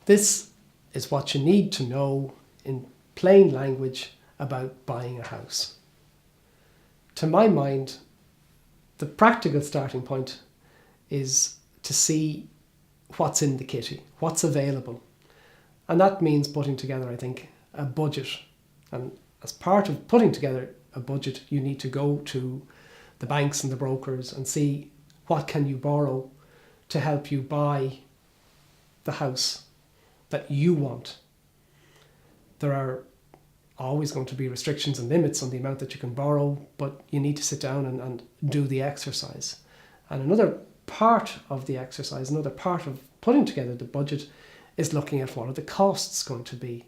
This is what you need to know in plain language about buying a house. To my mind, the practical starting point is to see what's in the kitty, what's available. And that means putting together, I think, a budget. And as part of putting together a budget, you need to go to the banks and the brokers and see what can you borrow to help you buy the house that you want. There are always going to be restrictions and limits on the amount that you can borrow, but you need to sit down and do the exercise. And another part of the exercise, another part of putting together the budget, is looking at what are the costs going to be.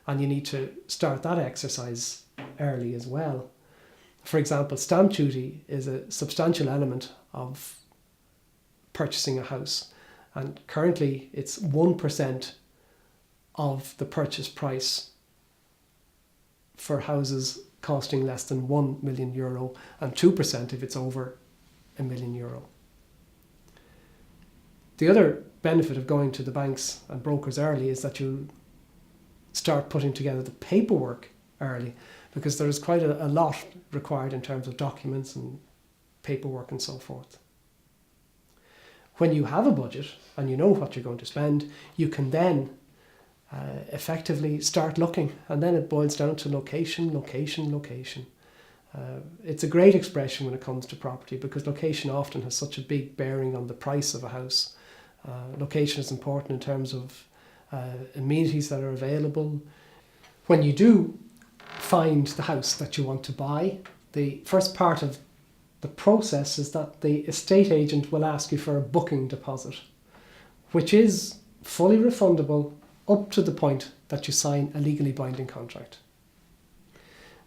And you need to start that exercise early as well. For example, stamp duty is a substantial element of purchasing a house. And currently it's 1% of the purchase price for houses costing less than €1 million, and 2% if it's over €1 million. The other benefit of going to the banks and brokers early is that you start putting together the paperwork early, because there is quite a lot required in terms of documents and paperwork and so forth. When you have a budget and you know what you're going to spend, you can then effectively start looking, and then it boils down to location, location, location. It's a great expression when it comes to property, because location often has such a big bearing on the price of a house. Location is important in terms of amenities that are available. When you do find the house that you want to buy, the first part of the process is that the estate agent will ask you for a booking deposit, which is fully refundable up to the point that you sign a legally binding contract.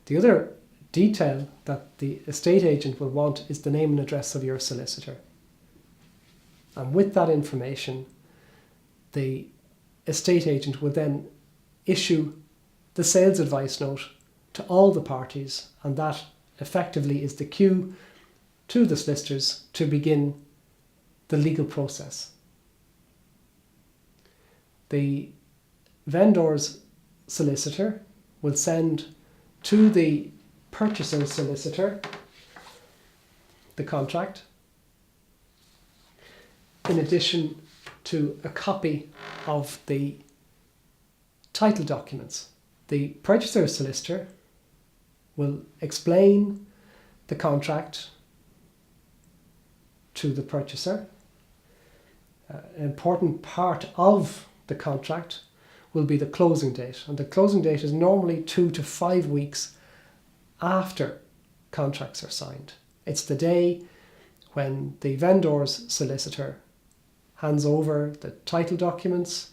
The other detail that the estate agent will want is the name and address of your solicitor. And with that information, the estate agent will then issue the sales advice note to all the parties, and that effectively is the cue to the solicitors to begin the legal process. The vendor's solicitor will send to the purchaser's solicitor the contract, in addition to a copy of the title documents. The purchaser's solicitor will explain the contract to the purchaser. An important part of the contract will be the closing date, and the closing date is normally 2 to 5 weeks after contracts are signed. It's the day when the vendor's solicitor hands over the title documents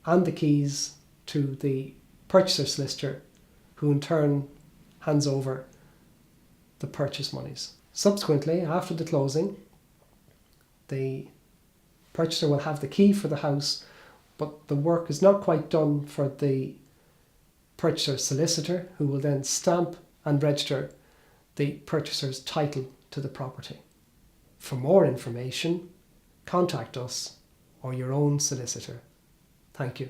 and the keys to the purchaser's solicitor, who in turn hands over the purchase monies. Subsequently, after the closing, the purchaser will have the key for the house, but the work is not quite done for the purchaser's solicitor, who will then stamp and register the purchaser's title to the property. For more information, contact us or your own solicitor. Thank you.